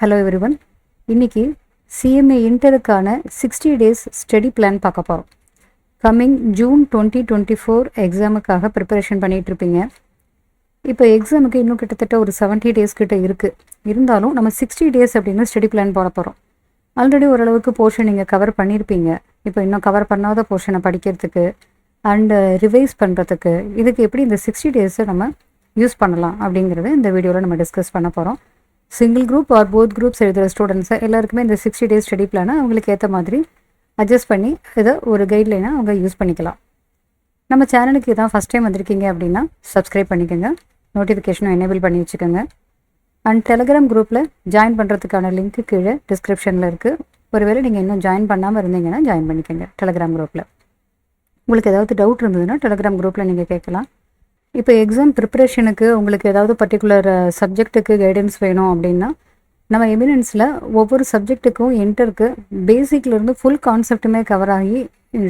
Hello everyone. இன்னைக்கு CMA இன்டருக்கான 60 days study plan பார்க்க போகிறோம். கம்மிங் ஜூன் 2024 எக்ஸாமுக்காக ப்ரிப்பரேஷன் பண்ணிகிட்டு இருப்பீங்க. இப்போ எக்ஸாமுக்கு இன்னும் கிட்டத்தட்ட ஒரு 70 டேஸ் கிட்ட இருக்குது. இருந்தாலும் நம்ம 60 டேஸ் அப்படின்னு ஸ்டடி பிளான் போட போகிறோம். ஆல்ரெடி ஓரளவுக்கு போர்ஷன் நீங்கள் கவர் பண்ணியிருப்பீங்க. இப்போ இன்னும் கவர் பண்ணாத போர்ஷனை படிக்கிறதுக்கு அண்டு ரிவைஸ் பண்ணுறதுக்கு இதுக்கு எப்படி இந்த 60 டேஸை நம்ம யூஸ் பண்ணலாம் அப்படிங்கிறத இந்த வீடியோவில் நம்ம டிஸ்கஸ் பண்ண போகிறோம். Single group or both groups எழுதுகிற ஸ்டூடெண்ட்ஸை எல்லாருக்குமே இந்த 60 டேஸ் ஸ்டடி பிளானை அவங்களுக்கு ஏற்ற மாதிரி அட்ஜஸ்ட் பண்ணி இதை ஒரு கைட்லைனாக அவங்க யூஸ் பண்ணிக்கலாம். நம்ம சேனலுக்கு இதான் ஃபஸ்ட் டைம் வந்திருக்கீங்க அப்படின்னா சப்ஸ்கிரைப் பண்ணிக்கோங்க, நோட்டிஃபிகேஷனும் எனேபிள் பண்ணி வச்சுக்கோங்க. அண்ட் டெலகிராம் குரூப்பில் ஜாயின் பண்ணுறதுக்கான லிங்க்கு கீழே டிஸ்கிரிப்ஷனில் இருக்குது. ஒருவேளை நீங்கள் இன்னும் ஜாயின் பண்ணாமல் இருந்தீங்கன்னா ஜாயின் பண்ணிக்கோங்க டெலகிராம் குரூப்பில். உங்களுக்கு ஏதாவது டவுட் இருந்ததுன்னா டெலகிராம் குரூப்பில் நீங்கள் கேட்கலாம். இப்போ எக்ஸாம் ப்ரிப்பரேஷனுக்கு உங்களுக்கு ஏதாவது பர்டிகுலர் சப்ஜெக்ட்டுக்கு கைடன்ஸ் வேணும் அப்படின்னா நம்ம எமினன்ஸில் ஒவ்வொரு சப்ஜெக்ட்டுக்கும் இன்டருக்கு பேசிக்லேருந்து ஃபுல் கான்செப்ட்டுமே கவர் ஆகி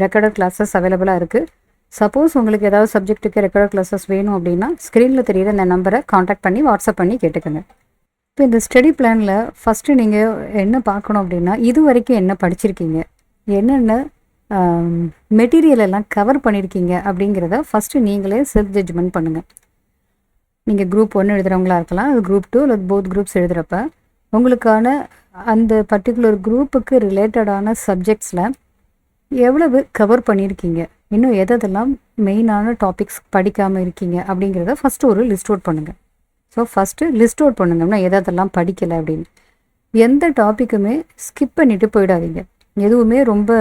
ரெக்கார்டட் கிளாஸஸ் அவைலபிளாக இருக்குது. சப்போஸ் உங்களுக்கு ஏதாவது சப்ஜெக்ட்டுக்கு ரெக்கார்டட் கிளாஸஸ் வேணும் அப்படின்னா ஸ்க்ரீனில் தெரியுற இந்த நம்பரை காண்டாக்ட் பண்ணி வாட்ஸ்அப் பண்ணி கேட்டுக்கோங்க. இப்போ இந்த ஸ்டடி பிளானில் ஃபஸ்ட்டு நீங்கள் என்ன பார்க்கணும் அப்படின்னா இது வரைக்கும் என்ன படிச்சிருக்கீங்க, என்னென்ன மெட்டீரியல் எல்லாம் கவர் பண்ணியிருக்கீங்க அப்படிங்கிறத ஃபஸ்ட்டு நீங்களே செல்ஃப் ஜட்ஜ்மெண்ட் பண்ணுங்கள். நீங்கள் குரூப் 1 எழுதுகிறவங்களா இருக்கலாம், அது குரூப் 2 இல்லை போத் குரூப்ஸ் எழுதுகிறப்ப உங்களுக்கான அந்த பர்டிகுலர் குரூப்புக்கு ரிலேட்டடான சப்ஜெக்ட்ஸில் எவ்வளவு கவர் பண்ணியிருக்கீங்க, இன்னும் எதெல்லாம் மெயினான டாபிக்ஸ் படிக்காமல் இருக்கீங்க அப்படிங்கிறத ஃபஸ்ட்டு ஒரு லிஸ்ட் அவுட் பண்ணுங்கள். ஸோ ஃபஸ்ட்டு லிஸ்ட் அவுட் பண்ணுங்கன்னா எதெல்லாம் படிக்கலை அப்படின்னு. எந்த டாப்பிக்குமே ஸ்கிப் பண்ணிவிட்டு போயிடாதீங்க. எதுவுமே ரொம்ப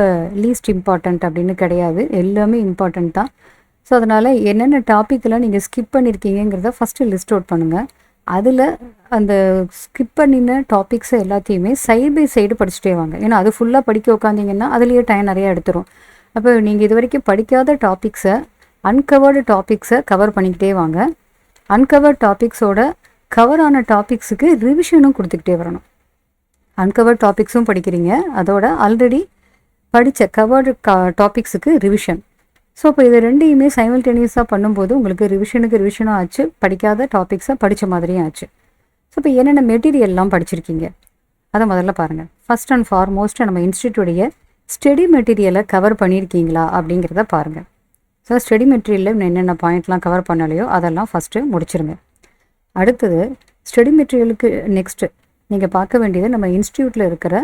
லீஸ்ட் இம்பார்ட்டண்ட் அப்படின்னு கிடையாது, எல்லாமே இம்பார்ட்டண்ட் தான். ஸோ அதனால் என்னென்ன டாப்பிக்கெல்லாம் நீங்கள் ஸ்கிப் பண்ணியிருக்கீங்கிறத ஃபஸ்ட்டு லிஸ்ட் அவுட் பண்ணுங்கள். அதில் அந்த ஸ்கிப் பண்ணின டாபிக்ஸை எல்லாத்தையுமே சைடு பை சைடு படிச்சுட்டே வாங்க. ஏன்னா அது ஃபுல்லாக படிக்க உட்காந்திங்கன்னா அதுலேயே டைம் நிறையா எடுத்துரும். அப்போ நீங்கள் இது வரைக்கும் படிக்காத டாபிக்ஸை அன்கவர்டு டாபிக்ஸை கவர் பண்ணிக்கிட்டே வாங்க. அன்கவர்ட் டாபிக்ஸோட கவரான டாபிக்ஸுக்கு ரிவிஷனும் கொடுத்துக்கிட்டே வரணும். அன்கவர்ட் டாபிக்ஸும் படிக்கிறீங்க, அதோட ஆல்ரெடி படித்த கவர்டு டாபிக்ஸுக்கு ரிவிஷன். ஸோ இப்போ இது ரெண்டையுமே சைமல்டேனியஸாக பண்ணும்போது உங்களுக்கு ரிவிஷனும் ஆச்சு, படிக்காத டாபிக்ஸை படித்த மாதிரியும் ஆச்சு. ஸோ இப்போ என்னென்ன மெட்டீரியல்லாம் படிச்சிருக்கீங்க அதை முதல்ல பாருங்கள். ஃபஸ்ட் அண்ட் ஃபார்மோஸ்ட் நம்ம இன்ஸ்டியூட்டுடைய ஸ்டடி மெட்டீரியலை கவர் பண்ணியிருக்கீங்களா அப்படிங்கிறத பாருங்கள். ஸோ ஸ்டடி மெட்டீரியலில் என்னென்ன பாயிண்ட்லாம் கவர் பண்ணலையோ அதெல்லாம் ஃபஸ்ட்டு முடிச்சிருங்க. அடுத்தது ஸ்டடி மெட்டீரியலுக்கு நெக்ஸ்ட்டு நீங்கள் பார்க்க வேண்டியது நம்ம இன்ஸ்டியூட்டில் இருக்கிற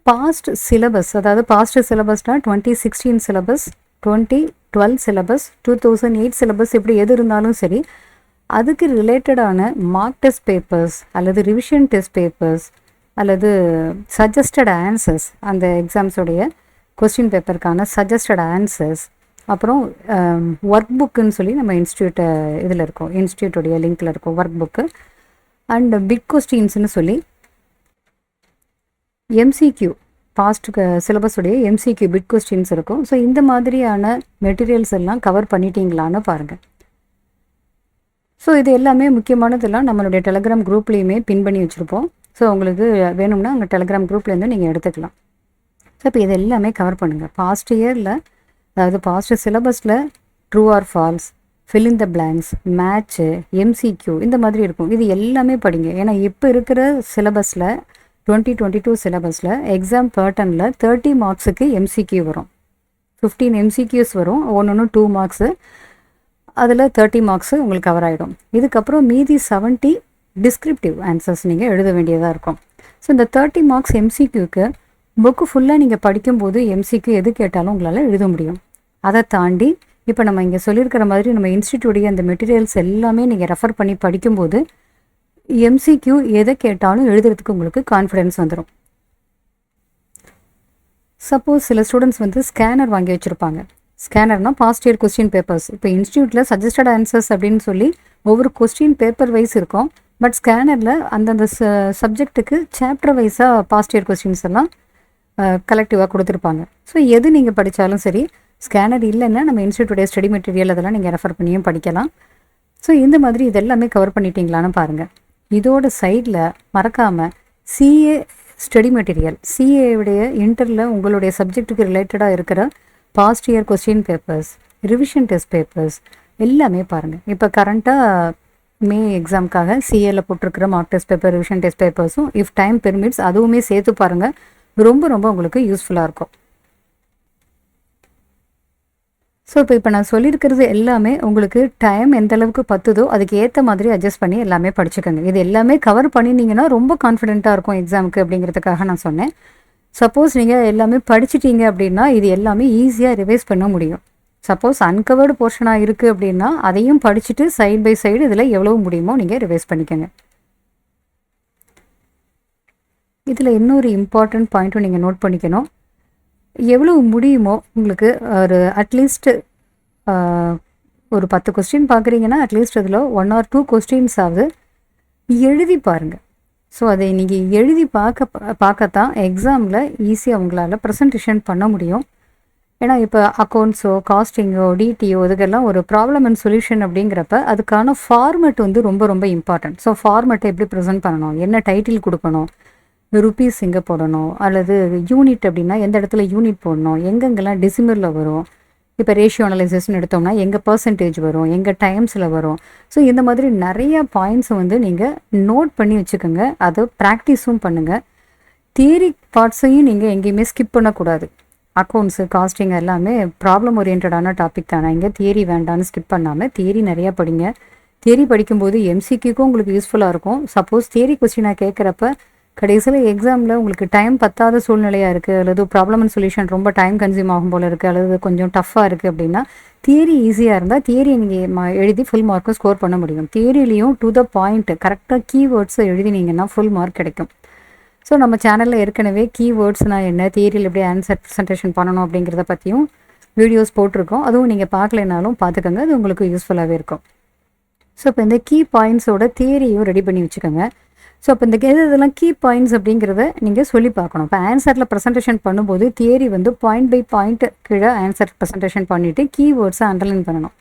பாஸ்ட் சிலபஸ். அதாவது பாஸ்ட் சிலபஸ்னால் 2016 சிலபஸ், 2012 சிலபஸ், 2008 சிலபஸ், இப்படி எது இருந்தாலும் சரி அதுக்கு ரிலேட்டடான மார்க் டெஸ்ட் பேப்பர்ஸ் அல்லது ரிவிஷன் டெஸ்ட் பேப்பர்ஸ் அல்லது சஜஸ்டட் ஆன்சர்ஸ், அந்த எக்ஸாம்ஸோடைய கொஸ்டின் பேப்பருக்கான சஜஸ்டட் ஆன்சர்ஸ், அப்புறம் ஒர்க் புக்குன்னு சொல்லி நம்ம இன்ஸ்டியூட்டை இதில் இருக்கோம், இன்ஸ்டியூட்டோடைய லிங்க்கில் இருக்கும் ஒர்க் புக்கு. அண்ட் பிக் கொஸ்டின்ஸ்னு சொல்லி எம்சிக்யூ பாஸ்ட் சிலபஸுடைய எம்சிக்யூ பிட் கொஸ்டின்ஸ் இருக்கும். ஸோ இந்த மாதிரியான மெட்டீரியல்ஸ் எல்லாம் கவர் பண்ணிட்டீங்களான்னு பாருங்கள். ஸோ இது எல்லாமே முக்கியமானதெல்லாம் நம்மளுடைய டெலகிராம் குரூப்லேயுமே பின் பண்ணி வச்சுருப்போம். ஸோ உங்களுக்கு வேணும்னா அங்கே டெலகிராம் குரூப்லேருந்து நீங்கள் எடுத்துக்கலாம். ஸோ இப்போ இது எல்லாமே கவர் பண்ணுங்கள். பாஸ்ட் இயரில் அதாவது பாஸ்ட் சிலபஸில் true or false, fill in the blanks, match, MCQ இந்த மாதிரி இருக்கும். இது எல்லாமே படிங்க. ஏன்னா இப்போ இருக்கிற சிலபஸில் 2022 சிலபஸில் எக்ஸாம் பேட்டர்னில் 30 மார்க்ஸுக்கு எம்சிக்யூ வரும், 15 எம்சிக்யூஸ் வரும், ஒன்று 2 மார்க்ஸு, அதில் 30 மார்க்ஸு உங்களுக்கு கவர் ஆகிடும். இதுக்கப்புறம் மீதி 70 டிஸ்கிரிப்டிவ் ஆன்சர்ஸ் நீங்கள் எழுத வேண்டியதாக இருக்கும். ஸோ இந்த 30 மார்க்ஸ் எம்சிக்யூக்கு புக்கு ஃபுல்லாக நீங்கள் படிக்கும்போது எம்சிக்யூ எது கேட்டாலும் உங்களால் எழுத முடியும். அதை தாண்டி இப்போ நம்ம இங்கே சொல்லியிருக்கிற மாதிரி நம்ம இன்ஸ்டியூட்டுடைய அந்த மெட்டீரியல்ஸ் எல்லாமே நீங்கள் ரெஃபர் பண்ணி படிக்கும்போது எம்சிக்யூ எதை கேட்டாலும் எழுதுறதுக்கு உங்களுக்கு கான்ஃபிடென்ஸ் வந்துடும். சப்போஸ் சில ஸ்டூடெண்ட்ஸ் வந்து ஸ்கேனர் வாங்கி வச்சுருப்பாங்க. ஸ்கேனர்னால் பாஸ்ட் இயர் கொஸ்டின் பேப்பர்ஸ். இப்போ இன்ஸ்டியூட்டில் சஜஸ்டட் ஆன்சர்ஸ் அப்படின்னு சொல்லி ஒவ்வொரு கொஸ்டின் பேப்பர் வைஸ் இருக்கும். பட் ஸ்கேனரில் அந்தந்த சப்ஜெக்ட்டுக்கு சாப்டர் வைஸாக பாஸ்ட் இயர் கொஸ்டின்ஸ் எல்லாம் கலெக்டிவாக கொடுத்துருப்பாங்க. ஸோ எது நீங்கள் படித்தாலும் சரி, ஸ்கேனர் இல்லைன்னா நம்ம இன்ஸ்டியூட்டுடைய ஸ்டடி மெட்டீரியல் அதெல்லாம் நீங்கள் ரெஃபர் பண்ணியும் படிக்கலாம். ஸோ இந்த மாதிரி இதெல்லாமே கவர் பண்ணிட்டீங்களான்னு பாருங்கள். இதோட சைடில் மறக்காமல் சிஏ ஸ்டடி மெட்டீரியல், சிஏவுடைய இன்டரில் உங்களுடைய சப்ஜெக்ட்டுக்கு ரிலேட்டடாக இருக்கிற past year question papers, revision test papers எல்லாமே பாருங்கள். இப்போ கரண்ட்டாக மே எக்ஸாமுக்காக சிஏல போட்டிருக்கிற mock test paper, revision test பேப்பர்ஸும் இஃப் டைம் பெர்மிட்ஸ் அதுவுமே சேர்த்து பாருங்கள். ரொம்ப ரொம்ப உங்களுக்கு யூஸ்ஃபுல்லாக இருக்கும். ஸோ இப்போ நான் சொல்லியிருக்கிறது எல்லாமே உங்களுக்கு டைம் எந்த அளவுக்கு பத்துதோ அதுக்கு ஏற்ற மாதிரி அட்ஜஸ்ட் பண்ணி எல்லாமே படிச்சுக்கோங்க. இது எல்லாமே கவர் பண்ணினீங்கன்னா ரொம்ப கான்ஃபிடென்ட்டாக இருக்கும் எக்ஸாமுக்கு அப்படிங்கிறதுக்காக நான் சொன்னேன். சப்போஸ் நீங்கள் எல்லாமே படிச்சிட்டீங்க அப்படின்னா இது எல்லாமே ஈஸியாக ரிவைஸ் பண்ண முடியும். சப்போஸ் அன்கவர்டு போர்ஷனாக இருக்குது அப்படின்னா அதையும் படிச்சுட்டு சைட் பை சைடு இதில் எவ்வளோ முடியுமோ நீங்கள் ரிவைஸ் பண்ணிக்கோங்க. இதில் இன்னொரு இம்பார்ட்டண்ட் பாயிண்ட்டும் நீங்கள் நோட் பண்ணிக்கணும். எவ்வளோ முடியுமோ உங்களுக்கு ஒரு அட்லீஸ்ட் ஒரு 10 கொஸ்டின் பார்க்குறீங்கன்னா அட்லீஸ்ட் அதில் 1 or 2 கொஸ்டின்ஸ் ஆகுது எழுதி பாருங்கள். ஸோ அதை நீங்கள் எழுதி பார்க்கத்தான் எக்ஸாமில் ஈஸியாக உங்களால் ப்ரெசன்டேஷன் பண்ண முடியும். ஏன்னா இப்போ அக்கௌண்ட்ஸோ காஸ்டிங்கோ டிடிஓ இதுக்கெல்லாம் ஒரு ப்ராப்ளம் அண்ட் சொல்யூஷன் அப்படிங்கிறப்ப அதுக்கான ஃபார்மெட் வந்து ரொம்ப ரொம்ப இம்பார்ட்டன்ட். ஸோ ஃபார்மெட்டை எப்படி ப்ரெசென்ட் பண்ணணும், என்ன டைட்டில் கொடுக்கணும், ருபீஸ் எங்கே போடணும், அல்லது யூனிட் அப்படின்னா எந்த இடத்துல யூனிட் போடணும், எங்கெங்கெல்லாம் டெசிமலில் வரும், இப்போ ரேஷியோ அனலைசிஸ்ன்னு எடுத்தோம்னா எங்கே பர்சன்டேஜ் வரும், எங்கே டைம்ஸில் வரும். ஸோ இந்த மாதிரி நிறைய பாயிண்ட்ஸை வந்து நீங்கள் நோட் பண்ணி வச்சுக்கோங்க. அதை ப்ராக்டிஸும் பண்ணுங்கள். தியரி பார்ட்ஸையும் நீங்கள் எங்கேயுமே ஸ்கிப் பண்ணக்கூடாது. அக்கௌண்ட்ஸு காஸ்டிங் எல்லாமே ப்ராப்ளம் ஓரியன்டான டாபிக் தானே. இங்கே தியரி வேண்டான்னு ஸ்கிப் பண்ணாமல் தியரி நிறையா படிங்க. தியரி படிக்கும்போது எம்சிக்யூக்கும் உங்களுக்கு யூஸ்ஃபுல்லாக இருக்கும். சப்போஸ் தியரி கொஸ்டினாக கேட்குறப்ப கடைசியில் எக்ஸாமில் உங்களுக்கு டைம் பத்தாத சூழ்நிலையாக இருக்குது, அல்லது ப்ராப்ளம் அண்ட் சொல்யூஷன் ரொம்ப டைம் கன்சியூம் ஆகும் போல் இருக்குது, அல்லது கொஞ்சம் டஃப்பாக இருக்குது அப்படின்னா தியரி ஈஸியாக இருந்தால் தியரியை நீங்கள் எழுதி ஃபுல் மார்க்கும் ஸ்கோர் பண்ண முடியும். தியரிலையும் டு த பாயிண்ட் கரெக்டாக கீவேர்ட்ஸை எழுதினீங்கன்னா ஃபுல் மார்க் கிடைக்கும். ஸோ நம்ம சேனலில் ஏற்கனவே கீவேர்ட்ஸ்னால் என்ன, தியரியில் எப்படி ஆன்சர் ப்ரெசன்டேஷன் பண்ணணும் அப்படிங்கிறத பற்றியும் வீடியோஸ் போட்டிருக்கோம். அதுவும் நீங்கள் பார்க்கலைனாலும் பார்த்துக்கோங்க, அது உங்களுக்கு யூஸ்ஃபுல்லாகவே இருக்கும். ஸோ இப்போ இந்த கீ பாயிண்ட்ஸோட தியரியும் ரெடி பண்ணி வச்சுக்கோங்க. ஸோ இப்போ இந்த இதெல்லாம் கீ பாயிண்ட்ஸ் அப்படிங்கிறத நீங்கள் சொல்லி பார்க்கணும். இப்போ ஆன்சரில் ப்ரெசன்டேஷன் பண்ணும்போது தியரி வந்து பாயிண்ட் பை பாயிண்ட் கீழே ஆன்சர் ப்ரெசன்டேஷன் பண்ணிவிட்டு கீவேர்ட்ஸை அண்டர்லைன் பண்ணணும்.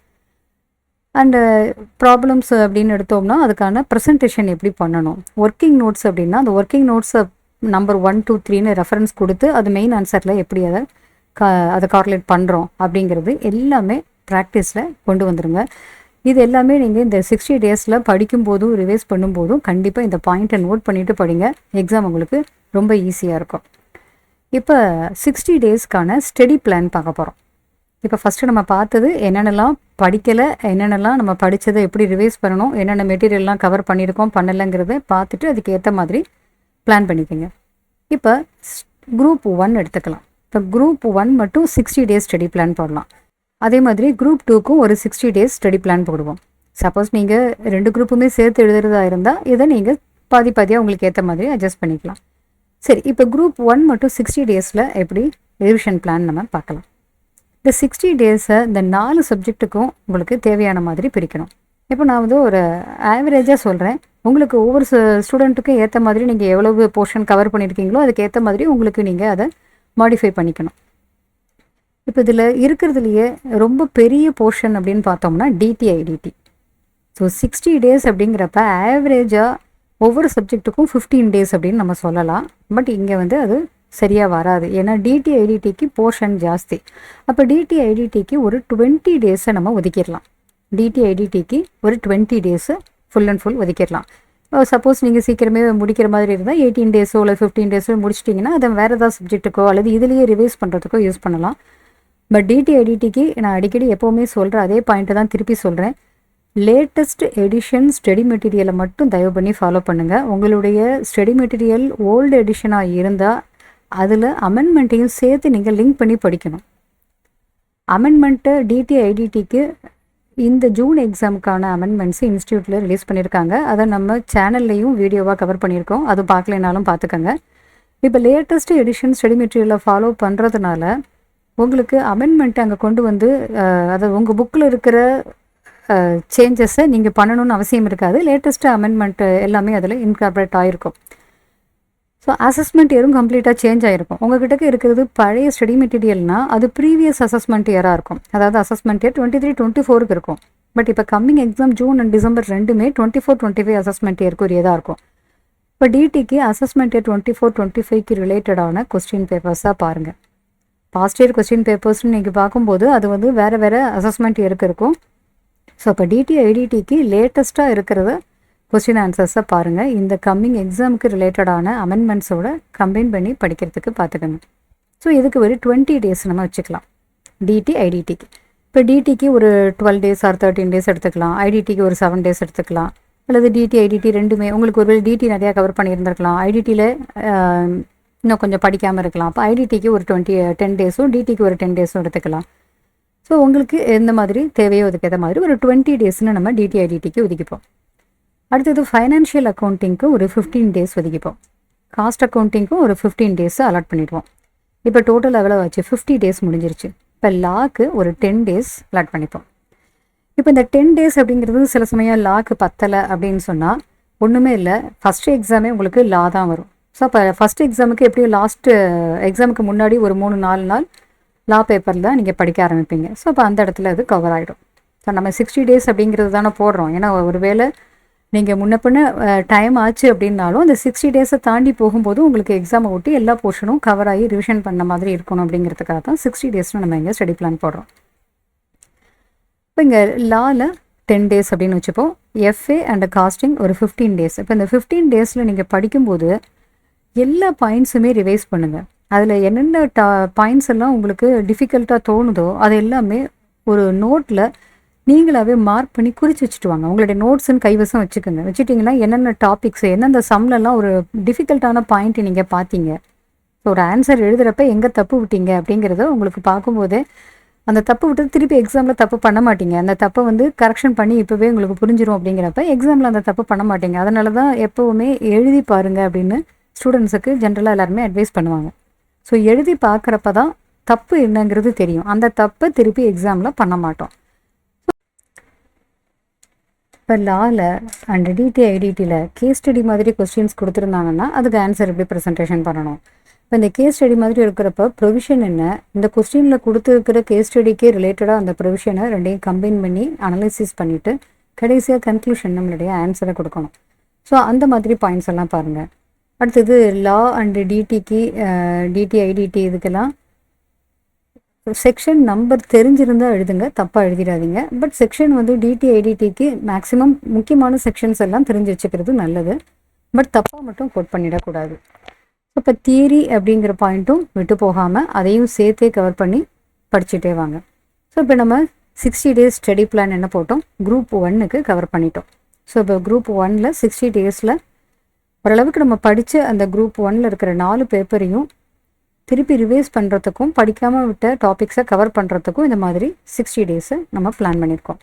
அண்டு ப்ராப்ளம்ஸ் அப்படின்னு எடுத்தோம்னா அதுக்கான ப்ரெசன்டேஷன் எப்படி பண்ணணும். ஒர்க்கிங் நோட்ஸ் அப்படின்னா அந்த ஒர்க்கிங் நோட்ஸை நம்பர் 1, 2, 3ன்னு ரெஃபரன்ஸ் கொடுத்து அது மெயின் ஆன்சரில் எப்படி அதை கார்லேட் பண்ணுறோம் அப்படிங்கிறது எல்லாமே ப்ராக்டிஸில் கொண்டு வந்துடுங்க. இது எல்லாமே நீங்கள் இந்த 60 டேஸில் படிக்கும்போதும் ரிவைஸ் பண்ணும்போதும் கண்டிப்பாக இந்த பாயிண்ட்டை நோட் பண்ணிவிட்டு படிங்க. எக்ஸாம் உங்களுக்கு ரொம்ப ஈஸியாக இருக்கும். இப்போ 60 டேஸ்க்கான ஸ்டடி பிளான் பார்க்க போகிறோம். இப்போ ஃபஸ்ட்டு நம்ம பார்த்தது என்னென்னலாம் படிக்கலை, என்னென்னலாம் நம்ம படித்ததை எப்படி ரிவைஸ் பண்ணணும், என்னென்ன மெட்டீரியல்லாம் கவர் பண்ணியிருக்கோம் பண்ணலைங்கிறத பார்த்துட்டு அதுக்கு ஏற்ற மாதிரி பிளான் பண்ணிக்கோங்க. இப்போ குரூப் 1 எடுத்துக்கலாம். இப்போ குரூப் 1 மட்டும் 60 டேஸ் ஸ்டடி பிளான் போடலாம். அதே மாதிரி குரூப் 2க்கும் ஒரு 60 டேஸ் ஸ்டடி பிளான் போடுவோம். சப்போஸ் நீங்கள் 2 குரூப்புமே சேர்த்து எழுதுறதா இருந்தால் இதை நீங்கள் பாதியாக உங்களுக்கு ஏற்ற மாதிரி அட்ஜஸ்ட் பண்ணிக்கலாம். சரி, இப்போ குரூப் 1 மட்டும் 60 டேஸில் எப்படி ரிவிஷன் பிளான் நம்ம பார்க்கலாம். இந்த 60 டேஸை இந்த 4 சப்ஜெக்ட்டுக்கும் உங்களுக்கு தேவையான மாதிரி பிரிக்கணும். இப்போ நான் வந்து ஒரு ஆவரேஜாக சொல்கிறேன். உங்களுக்கு ஒவ்வொரு ஸ்டூடெண்ட்டுக்கும் ஏற்ற மாதிரி நீங்கள் எவ்வளவு போர்ஷன் கவர் பண்ணியிருக்கீங்களோ அதுக்கு ஏற்ற மாதிரி உங்களுக்கு நீங்கள் அதை மாடிஃபை பண்ணிக்கணும். இப்போ இதில் இருக்கிறதுலையே ரொம்ப பெரிய போர்ஷன் அப்படின்னு பார்த்தோம்னா டிடிஐடிடி. ஸோ 60 டேஸ் அப்படிங்கிறப்ப ஆவரேஜாக ஒவ்வொரு சப்ஜெக்ட்டுக்கும் 15 டேஸ் அப்படின்னு நம்ம சொல்லலாம். பட் இங்கே வந்து அது சரியாக வராது. ஏன்னா டிடிஐடிடிக்கு போர்ஷன் ஜாஸ்தி. அப்போ டிடிஐடிடிக்கு ஒரு 20 டேஸை நம்ம ஒதுக்கிடலாம். டிடிஐடிடிக்கு ஒரு 20 டேஸு ஃபுல் அண்ட் ஃபுல் ஒதுக்கிடலாம். சப்போஸ் நீங்கள் சீக்கிரமே முடிக்கிற மாதிரி இருந்தால் 18 டேஸோ இல்லை 15 டேஸோ முடிச்சிட்டிங்கன்னா அதை வேறு ஏதாவது சப்ஜெக்ட்டுக்கோ அல்லது இதுலேயே ரிவைஸ் பண்ணுறதுக்கோ யூஸ் பண்ணலாம். பட் டிடிஐடிடிக்கு நான் அடிக்கடி எப்போவுமே சொல்கிறேன் அதே பாயிண்ட்டை தான் திருப்பி சொல்கிறேன். லேட்டஸ்ட் எடிஷன் ஸ்டடி மெட்டீரியலை மட்டும் தயவு பண்ணி ஃபாலோ பண்ணுங்கள். உங்களுடைய ஸ்டடி மெட்டீரியல் ஓல்டு எடிஷனாக இருந்தால் அதில் அமெண்ட்மெண்ட்டையும் சேர்த்து நீங்கள் லிங்க் பண்ணி படிக்கணும். அமெண்ட்மெண்ட்டு டிடிஐடிடிக்கு இந்த ஜூன் எக்ஸாமுக்கான அமெண்ட்மெண்ட்ஸு இன்ஸ்டியூட்டில் ரிலீஸ் பண்ணியிருக்காங்க. அதை நம்ம சேனல்லையும் வீடியோவாக கவர் பண்ணியிருக்கோம். அது பார்க்கலைனாலும் பார்த்துக்கோங்க. இப்போ லேட்டஸ்ட் எடிஷன் ஸ்டடி மெட்டீரியலை ஃபாலோ பண்ணுறதுனால உங்களுக்கு அமெண்ட்மெண்ட்டை அங்கே கொண்டு வந்து அதை உங்கள் புக்கில் இருக்கிற சேஞ்சஸை நீங்கள் பண்ணணும்னு அவசியம் இருக்காது. லேட்டஸ்ட்டு அமெண்ட்மெண்ட்டு எல்லாமே அதில் இன்கார்பரேட் ஆகிருக்கும். ஸோ அசஸ்மெண்ட் இயரும் கம்ப்ளீட்டாக சேஞ்ச் ஆகிருக்கும். உங்கள்கிட்ட இருக்கிறது பழைய ஸ்டடி மெட்டீரியல்னால் அது ப்ரீவியஸ் அசஸ்மெண்ட் இயராக இருக்கும். அதாவது அசஸ்மெண்ட் இயர் 23-24 இருக்கும். பட் இப்போ coming exam June and December ரெண்டுமே 24-25 அசஸ்மெண்ட் இயர்க்குரியதாக இருக்கும். இப்போ டிடிக்கு அசஸ்மெண்ட் இயர் 24-25க்கு ரிலேட்டடான கொஸ்டின் பேப்பர்ஸாக பாருங்கள். பாஸ்ட் இயர் கொஸ்டின் பேப்பர்ஸ்னு நீங்கள் பார்க்கும்போது அது வந்து வேறு வேறு அசஸ்மெண்ட் இயருக்கு இருக்கும். ஸோ அப்போ டிடி ஐடிடிக்கு லேட்டஸ்ட்டாக இருக்கிறத கொஸ்டின் ஆன்சர்ஸை பாருங்கள். இந்த கம்மிங் எக்ஸாமுக்கு ரிலேட்டடான அமெண்ட்மெண்ட்ஸோட கம்பைன் பண்ணி படிக்கிறதுக்கு பார்த்துக்கணும். ஸோ இதுக்கு ஒரு 20 டேஸ் நம்ம வச்சுக்கலாம் டிடி ஐடிடிக்கு. இப்போ டிடிக்கு ஒரு 12 டேஸ் ஆர் 13 டேஸ் எடுத்துக்கலாம், ஐடிடிக்கு ஒரு 7 டேஸ் எடுத்துக்கலாம். அல்லது டிடி ஐடிடி ரெண்டுமே உங்களுக்கு ஒருவேளை டிடி நிறையா கவர் பண்ணியிருந்திருக்கலாம், ஐடிடியில் இன்னும் கொஞ்சம் படிக்காமல் இருக்கலாம். அப்போ ஐடிடிக்கு ஒரு 10 டேஸும் டிடிக்கு ஒரு 10 டேஸும் எடுத்துக்கலாம். ஸோ உங்களுக்கு எந்த மாதிரி தேவையோ அதுக்கேற்ற மாதிரி ஒரு 20 டேஸ்னு நம்ம டிடி ஐடிடிக்கு ஒதுக்கிப்போம். அடுத்தது ஃபைனான்ஷியல் அக்கௌண்டிங்க்கு ஒரு 15 டேஸ் ஒதுக்கிப்போம். காஸ்ட் அக்கௌண்டிங்க்கும் ஒரு 15 டேஸ் அலாட் பண்ணிடுவோம். இப்போ டோட்டல் எவ்வளோ ஆச்சு? 50 டேஸ் முடிஞ்சிருச்சு. இப்போ லாக்கு ஒரு 10 டேஸ் அலாட் பண்ணிப்போம். இப்போ இந்த 10 டேஸ் அப்படிங்கிறது சில சமயம் லாக்கு பத்தலை அப்படின்னு சொன்னால் ஒன்றுமே இல்லை, ஃபஸ்ட்டு எக்ஸாமே உங்களுக்கு லா தான் வரும். ஸோ அப்போ ஃபஸ்ட் எக்ஸாமுக்கு எப்படியும் லாஸ்ட்டு எக்ஸாமுக்கு முன்னாடி ஒரு 3-4 நாள் லா பேப்பரில் தான் நீங்கள் படிக்க ஆரம்பிப்பீங்க. ஸோ அப்போ அந்த இடத்துல அது கவர் ஆகிடும். ஸோ நம்ம 60 டேஸ் அப்படிங்கிறது தானே போடுறோம். ஏன்னா ஒரு வேளை நீங்கள் முன்ன பின்ன டைம் ஆச்சு அப்படின்னாலும் அந்த 60 டேஸை தாண்டி போகும்போது உங்களுக்கு எக்ஸாமை ஒட்டி எல்லா போர்ஷனும் கவர் ஆகி ரிவிஷன் பண்ண மாதிரி இருக்கணும் அப்படிங்கிறதுக்காக தான் 60 டேஸ்னு நம்ம இங்கே ஸ்டடி பிளான் போடுறோம். இப்போ இங்கே லாவில் 10 டேஸ் அப்படின்னு வச்சுப்போம். எஃப்ஏ அண்ட் காஸ்டிங் ஒரு 15 டேஸ். இப்போ இந்த 15 டேஸில் நீங்கள் படிக்கும்போது எல்லா பாயிண்ட்ஸுமே ரிவைஸ் பண்ணுங்கள். அதில் என்னென்ன பாயிண்ட்ஸ் எல்லாம் உங்களுக்கு டிஃபிகல்ட்டாக தோணுதோ அது எல்லாமே ஒரு நோட்டில் நீங்களாகவே மார்க் பண்ணி குறித்து வச்சுட்டு வாங்க. உங்களுடைய நோட்ஸுன்னு கைவசம் வச்சுக்கோங்க. வச்சுட்டிங்கன்னா என்னென்ன டாபிக்ஸ் எந்தெந்த சம்லலாம் ஒரு டிஃபிகல்ட்டான பாயிண்ட் நீங்கள் பார்த்தீங்க, ஸோ ஒரு ஆன்சர் எழுதுகிறப்ப எங்கே தப்பு விட்டீங்க அப்படிங்கிறத உங்களுக்கு பார்க்கும்போதே அந்த தப்பு விட்டு திருப்பி எக்ஸாமில் தப்பு பண்ண மாட்டீங்க. அந்த தப்பை வந்து கரெக்ஷன் பண்ணி இப்போவே உங்களுக்கு புரிஞ்சிடும் அப்படிங்கிறப்ப எக்ஸாமில் அந்த தப்பு பண்ண மாட்டீங்க. அதனால தான் எப்போவுமே எழுதி பாருங்கள் அப்படின்னு ஸ்டூடெண்ட்ஸுக்கு ஜென்ரலாக எல்லாருமே அட்வைஸ் பண்ணுவாங்க. ஸோ எழுதி பார்க்குறப்ப தான் தப்பு என்னங்கிறது தெரியும். அந்த தப்பை திருப்பி எக்ஸாமில் பண்ண மாட்டோம். இப்போ லாவில் அண்ட் டிடி ஐடிடியில் கேஸ் ஸ்டடி மாதிரி கொஸ்டின்ஸ் கொடுத்துருந்தாங்கன்னா அதுக்கு ஆன்சர் எப்படி ப்ரெசன்டேஷன் பண்ணணும். இப்போ இந்த கேஸ் ஸ்டடி மாதிரி இருக்கிறப்ப ப்ரொவிஷன் என்ன, இந்த கொஸ்டினில் கொடுத்துருக்கிற கேஸ் ஸ்டடிக்கே ரிலேட்டடாக அந்த ப்ரொவிஷனை ரெண்டையும் கம்பைன் பண்ணி அனலைசிஸ் பண்ணிவிட்டு கடைசியாக கன்க்ளூஷன் நம்மளுடைய ஆன்சரை கொடுக்கணும். ஸோ அந்த மாதிரி பாயிண்ட்ஸ் எல்லாம் பாருங்கள். அடுத்தது லா அண்டு டிடிக்கு டிடி ஐடிடி இதுக்கெல்லாம் செக்ஷன் நம்பர் தெரிஞ்சிருந்தால் எழுதுங்க, தப்பாக எழுதிடாதீங்க. பட் செக்ஷன் வந்து டிடி ஐடிடிக்கு மேக்ஸிமம் முக்கியமான செக்ஷன்ஸ் எல்லாம் தெரிஞ்சு வச்சுக்கிறது நல்லது. பட் தப்பாக மட்டும் கோட் பண்ணிடக்கூடாது. இப்போ தியரி அப்படிங்கிற பாயிண்ட்டும் விட்டு போகாமல் அதையும் சேர்த்தே கவர் பண்ணி படிச்சுட்டே வாங்க. ஸோ இப்போ நம்ம 60 டேஸ் ஸ்டடி பிளான் என்ன போட்டோம், குரூப் 1க்கு கவர் பண்ணிட்டோம். ஸோ இப்போ குரூப் 1ல் 60 டேஸில் ஓரளவுக்கு நம்ம படித்த அந்த குரூப் 1ல் இருக்கிற 4 பேப்பரையும் திருப்பி ரிவைஸ் பண்ணுறதுக்கும் படிக்காமல் விட்ட டாபிக்ஸை கவர் பண்ணுறதுக்கும் இந்த மாதிரி 60 டேஸை நம்ம பிளான் பண்ணியிருக்கோம்.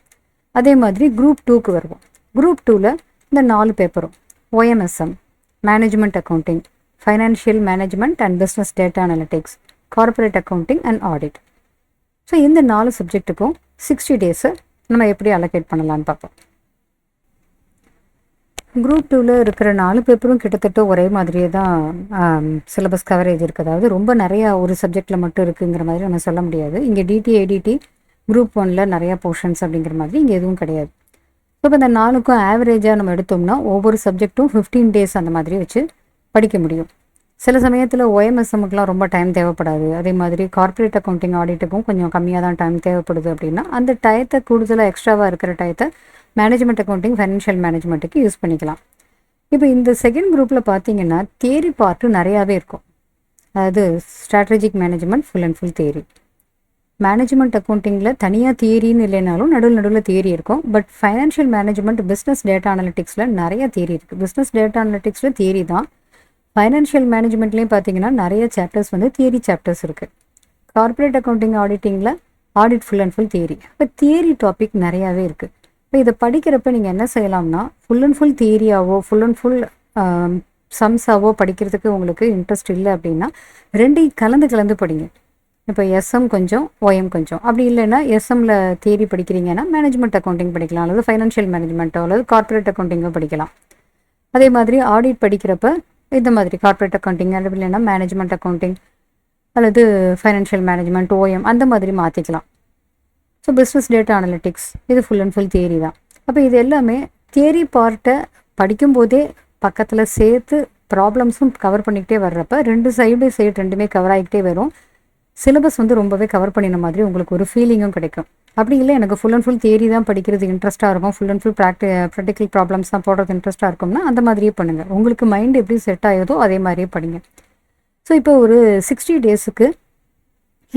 அதே மாதிரி குரூப் 2க்கு வருவோம். குரூப் 2ல் இந்த 4 பேப்பரும் OMSM, management accounting, financial management and business data analytics, corporate accounting and audit. So இந்த 4 சப்ஜெக்ட்டுக்கும் 60 டேஸை நம்ம எப்படி அலோகேட் பண்ணலான்னு பார்ப்போம். குரூப் 2ல் இருக்கிற 4 பேப்பரும் கிட்டத்தட்ட ஒரே மாதிரியே தான் சிலபஸ் கவரேஜ் இருக்குது. அதாவது ரொம்ப நிறையா ஒரு சப்ஜெக்டில் மட்டும் இருக்குங்கிற மாதிரி நம்ம சொல்ல முடியாது. இங்கே டிடி ஐடிடி குரூப் 1ல் நிறையா போர்ஷன்ஸ் அப்படிங்கிற மாதிரி இங்கே எதுவும் கிடையாது. ஸோ இப்போ இந்த 4க்கும் ஆவரேஜாக நம்ம எடுத்தோம்னா ஒவ்வொரு சப்ஜெக்ட்டும் 15 டேஸ் அந்த மாதிரி வச்சு படிக்க முடியும். சில சமயத்தில் OMSMக்குலாம் ரொம்ப டைம் தேவைப்படாது. அதே மாதிரி கார்ப்பரேட் அக்கௌண்டிங் ஆடிட்டுக்கும் கொஞ்சம் கம்மியாக தான் டைம் தேவைப்படுது. அப்படின்னா அந்த டயத்தை கூடுதலாக எக்ஸ்ட்ராவாக இருக்கிற டயத்தை மேனேஜ்மெண்ட் அக்கௌண்டிங், ஃபைனான்ஷியல் மேனேஜ்மெண்ட்டுக்கு யூஸ் பண்ணிக்கலாம். இப்போ இந்த செகண்ட் குரூப்பில் பார்த்தீங்கன்னா தியரி பார்ட்டு நிறையாவே இருக்கும். அதாவது strategic management full and full theory. Management அக்கௌண்டிங்கில் தனியாக தியரின்னு இல்லைனாலும் நடுவில் தியரி இருக்கும். But financial management, business data அனலிட்டிக்ஸில் நிறைய தியரி இருக்குது. பிஸ்னஸ் டேட்டா அனலிட்டிக்ஸில் தியரி தான். ஃபைனான்ஷியல் மேனேஜ்மெண்ட்லேயும் பார்த்தீங்கன்னா நிறைய சாப்டர்ஸ் வந்து தியரி சாப்டர்ஸ் இருக்குது. கார்ப்பரேட் அக்கௌண்டிங் ஆடிட்டிங்கில் audit full and full theory. இப்போ தியரி டாபிக் நிறையாவே இருக்குது. இப்போ இதை படிக்கிறப்ப நீங்கள் என்ன செய்யலாம்னா ஃபுல் அண்ட் ஃபுல் தியரியாவோ ஃபுல் அண்ட் ஃபுல் சம்ஸாவோ படிக்கிறதுக்கு உங்களுக்கு இன்ட்ரெஸ்ட் இல்லை அப்படின்னா ரெண்டையும் கலந்து படிங்க. இப்போ எஸ்எம் கொஞ்சம், OM கொஞ்சம். அப்படி இல்லைன்னா எஸ்எம்மில் தியரி படிக்கிறீங்கன்னா மேனேஜ்மெண்ட் அக்கௌண்டிங் படிக்கலாம், அல்லது ஃபைனான்ஷியல் மேனேஜ்மெண்ட்டோ அல்லது கார்ப்பரேட் அக்கௌண்டிங்கோ படிக்கலாம். அதே மாதிரி ஆடிட் படிக்கிறப்ப இந்த மாதிரி கார்ப்பரேட் அக்கௌண்டிங், அல்லது இல்லைன்னா மேனேஜ்மெண்ட் அக்கௌண்டிங் அல்லது ஃபைனான்ஷியல் மேனேஜ்மெண்ட், OM அந்த மாதிரி மாற்றிக்கலாம். ஸோ பிஸ்னஸ் டேட்டா அனலிட்டிக்ஸ் இது ஃபுல் அண்ட் ஃபுல் தியரி தான். அப்போ இது எல்லாமே தியரி பார்ட்டை படிக்கும்போதே பக்கத்தில் சேர்த்து ப்ராப்ளம்ஸும் கவர் பண்ணிக்கிட்டே வர்றப்ப சைடு ரெண்டுமே கவர் ஆகிக்கிட்டே வரும். சிலபஸ் வந்து ரொம்பவே கவர் பண்ணின மாதிரி உங்களுக்கு ஒரு ஃபீலிங்கும் கிடைக்கும். அப்படி இல்லை எனக்கு ஃபுல் அண்ட் ஃபுல் தியரி தான் படிக்கிறது இன்ட்ரெஸ்ட்டாக இருக்கும், full and full practical problems தான் போடுறது இன்ட்ரெஸ்ட்டாக இருக்கும்னா அந்த மாதிரியே பண்ணுங்கள். உங்களுக்கு மைண்ட் எப்படி செட் ஆகுதோ அதே மாதிரியே படிங்க. ஸோ இப்போ ஒரு 60 டேஸுக்கு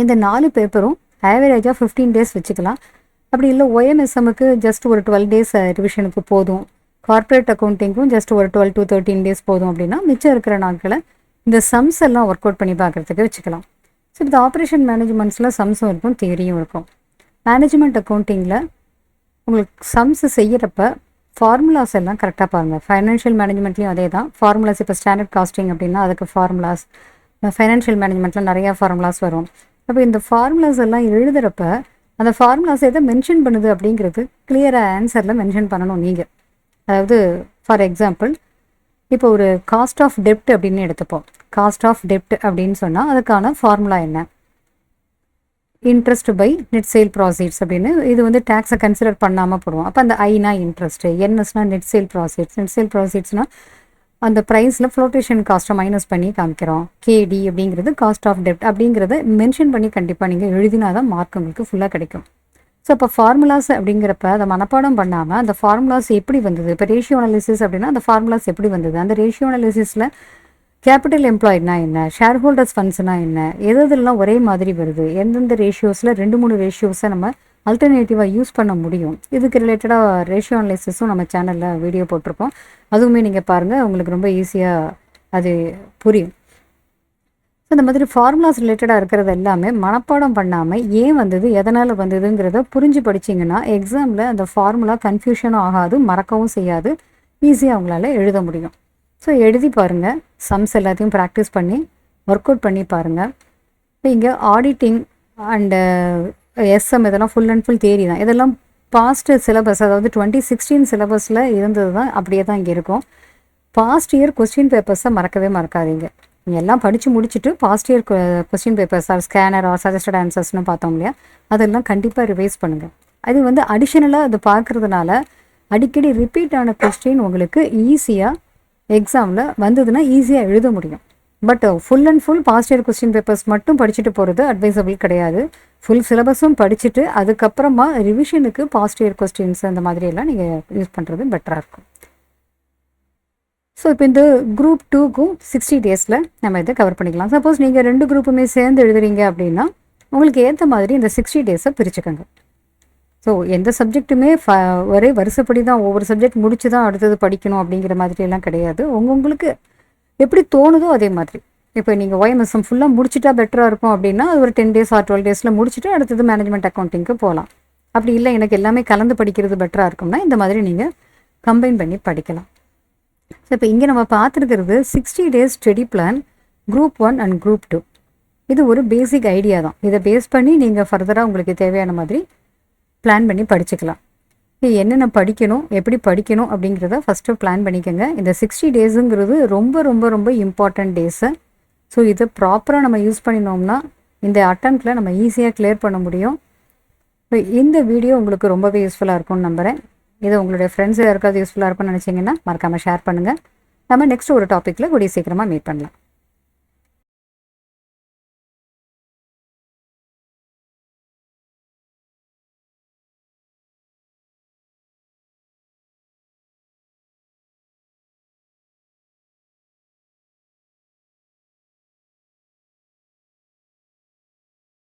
இந்த 4 பேப்பரும் ஆவரேஜாக 15 டேஸ் வச்சுக்கலாம். அப்படி இல்லை OMSMக்கு ஜஸ்ட் ஒரு 12 டேஸ் ரிவிஷனுக்கு போதும், கார்ப்பரேட் அக்கௌண்டிங்கும் ஜஸ்ட் ஒரு 12 to 13 டேஸ் போதும் அப்படின்னா மிச்சம் இருக்கிற நாட்களை இந்த சம்ஸ் எல்லாம் ஒர்க் அவுட் பண்ணி பார்க்குறதுக்கு வச்சுக்கலாம். ஸோ இந்த ஆப்ரேஷன் மேனேஜ்மெண்ட்ஸில் சம்ஸும் இருக்கும், தியரியும் இருக்கும். மேனேஜ்மெண்ட் அக்கௌண்டிங்கில் உங்களுக்கு சம்ஸ் செய்கிறப்ப ஃபார்முலாஸ் எல்லாம் கரெக்டாக பாருங்கள். ஃபைனான்ஷியல் மேனேஜ்மெண்ட்லேயும் அதே தான் ஃபார்முலாஸ். இப்போ ஸ்டாண்டர்ட் காஸ்டிங் அப்படின்னா அதுக்கு ஃபார்முலாஸ், ஃபைனான்ஷியல் மேனேஜ்மெண்ட்டில் நிறையா ஃபார்முலாஸ் வரும். அப்போ இந்த ஃபார்முலாஸ் எல்லாம் எழுதுகிறப்ப அந்த ஃபார்முலாஸ் எதை மென்ஷன் பண்ணுது அப்படிங்கிறது கிளியராக ஆன்சரில் மென்ஷன் பண்ணணும் நீங்கள். அதாவது ஃபார் எக்ஸாம்பிள் இப்போ ஒரு காஸ்ட் ஆஃப் டெப்ட் அப்படின்னு எடுத்துப்போம். காஸ்ட் ஆஃப் டெப்ட் அப்படின்னு சொன்னால் அதுக்கான ஃபார்முலா என்ன? Interest by net sale proceeds அப்படின்னு. இது வந்து டேக்ஸை கன்சிடர் பண்ணாமல் போடுவோம். அப்போ அந்த ஐனா இன்ட்ரெஸ்ட்டு, என்எஸ்னா net sale proceeds. Net sale ப்ராசீட்ஸ்னால் அந்த ப்ரைஸில் ஃப்ளோட்டேஷன் காஸ்ட்டை மைனஸ் பண்ணி காமிக்கிறோம். கேடி அப்படிங்கிறது காஸ்ட் ஆஃப் டெப்ட் அப்படிங்கிறத மென்ஷன் பண்ணி கண்டிப்பாக நீங்கள் எழுதினா தான் மார்க் உங்களுக்கு ஃபுல்லாக கிடைக்கும். ஸோ இப்போ ஃபார்முலாஸ் அப்படிங்கிறப்ப அதை மனப்பாடம் பண்ணாமல் அந்த ஃபார்முலாஸ் எப்படி வந்தது, இப்போ ரேஷியோ அனாலிசிஸ் அப்படின்னா அந்த ஃபார்முலாஸ் எப்படி வந்தது, அந்த ரேஷியோ அனாலிசிஸில் கேபிட்டல் எம்ப்ளாய்னா என்ன, ஷேர் ஹோல்டர்ஸ் ஃபண்ட்ஸ்னா என்ன, எதெல்லாம் ஒரே மாதிரி வருது, எந்தெந்த ரேஷியோஸில் 2-3 ரேஷியோஸை நம்ம அல்டர்னேட்டிவாக யூஸ் பண்ண முடியும். இதுக்கு ரிலேட்டடாக ரேஷியோ அனாலிசிஸும் நம்ம சேனலில் வீடியோ போட்டிருக்கோம். அதுவுமே நீங்கள் பாருங்கள், உங்களுக்கு ரொம்ப ஈஸியாக அது புரியும். ஸோ இந்த மாதிரி ஃபார்முலாஸ் ரிலேட்டடாக இருக்கிறது எல்லாமே மனப்பாடம் பண்ணாமல் ஏன் வந்தது, எதனால் வந்ததுங்கிறத புரிஞ்சு படிச்சிங்கன்னா எக்ஸாமில் அந்த ஃபார்முலா கன்ஃபியூஷனும் ஆகாது, மறக்கவும் செய்யாது, ஈஸியாக அவங்களால எழுத முடியும். ஸோ எழுதி பாருங்கள், சம்ஸ் எல்லாத்தையும் ப்ராக்டிஸ் பண்ணி ஒர்க் அவுட் பண்ணி பாருங்கள். இப்போ இங்கே ஆடிட்டிங் அண்டு எஸ்எம் இதெல்லாம் ஃபுல் அண்ட் ஃபுல் தியரி தான். இதெல்லாம் பாஸ்ட் சிலபஸ், அதாவது 2016 சிலபஸில் இருந்தது தான், அப்படியே தான் இங்கே இருக்கும். பாஸ்ட் இயர் கொஸ்டின் பேப்பர்ஸை மறக்கவே மறக்காதீங்க. நீங்கள் எல்லாம் படித்து முடிச்சுட்டு past year question papers or scanner or suggested ஆன்சர்ஸ்னு பார்த்தோம் இல்லையா, அதெல்லாம் கண்டிப்பாக ரிவைஸ் பண்ணுங்கள். அது வந்து அடிஷ்னலாக அது பார்க்குறதுனால அடிக்கடி ரிப்பீட் ஆன கொஸ்டின் உங்களுக்கு ஈஸியாக எக்ஸாமில் வந்ததுன்னா ஈஸியாக எழுத முடியும். But full and full past year question papers மட்டும் படிச்சுட்டு போகிறது அட்வைசபிள் கிடையாது. ஃபுல் சிலபஸும் படிச்சுட்டு அதுக்கப்புறமா ரிவிஷனுக்கு பாஸ்ட் இயர் கொஸ்டின்ஸ் அந்த மாதிரியெல்லாம் நீங்கள் யூஸ் பண்ணுறது பெட்டராக இருக்கும். ஸோ இப்போ இந்த குரூப் 2க்கும் 60 டேஸில் நம்ம இதை கவர் பண்ணிக்கலாம். சப்போஸ் நீங்கள் 2 குரூப்புமே சேர்ந்து எழுதுறீங்க அப்படின்னா உங்களுக்கு ஏற்ற மாதிரி இந்த 60 டேஸை பிரிச்சுக்கோங்க. ஸோ எந்த சப்ஜெக்ட்டுமே ஒரே வருஷப்படி தான் ஒவ்வொரு சப்ஜெக்ட் முடிச்சு தான் அடுத்தது படிக்கணும் அப்படிங்கிற மாதிரியெல்லாம் கிடையாது. உங்களுக்கு எப்படி தோணுதோ அதே மாதிரி. இப்போ நீங்கள் OMSM ஃபுல்லாக முடிச்சுட்டா பெட்டராக இருக்கும் அப்படின்னா அது ஒரு 10 days ஆர் 12 days முடிச்சுட்டு அடுத்தது மேனேஜ்மெண்ட் அக்கௌண்டிங்க்கு போகலாம். அப்படி இல்லை எனக்கு எல்லாமே கலந்து படிக்கிறது பெட்டராக இருக்கும்னா இந்த மாதிரி நீங்கள் கம்பைன் பண்ணி படிக்கலாம். ஸோ இப்போ இங்கே நம்ம பார்த்துருக்கிறது 60 days study plan group 1 and group 2. இது ஒரு பேசிக் ஐடியா தான். இதை பேஸ் பண்ணி நீங்கள் ஃபர்தராக உங்களுக்கு தேவையான மாதிரி பிளான் பண்ணி படிச்சுக்கலாம். என்னென்ன படிக்கணும், எப்படி படிக்கணும் அப்படிங்கிறத ஃபஸ்ட்டு பிளான் பண்ணிக்கோங்க. இந்த 60 டேஸுங்கிறது ரொம்ப ரொம்ப ரொம்ப இம்பார்ட்டண்ட் டேஸு. ஸோ இதை ப்ராப்பராக நம்ம யூஸ் பண்ணினோம்னா இந்த அட்டெம்ப்டில் நம்ம ஈஸியாக கிளியர் பண்ண முடியும். ஸோ இந்த வீடியோ உங்களுக்கு ரொம்பவே யூஸ்ஃபுல்லாக இருக்கும்னு நம்புகிறேன். இது உங்களுடைய ஃப்ரெண்ட்ஸ் யாருக்காவது யூஸ்ஃபுல்லாக இருக்கும்னு நினச்சிங்கன்னா மறக்காமல் ஷேர் பண்ணுங்கள். நம்ம நெக்ஸ்ட் ஒரு டாப்பிக்கில் கூடிய சீக்கிரமாக மீட் பண்ணலாம்.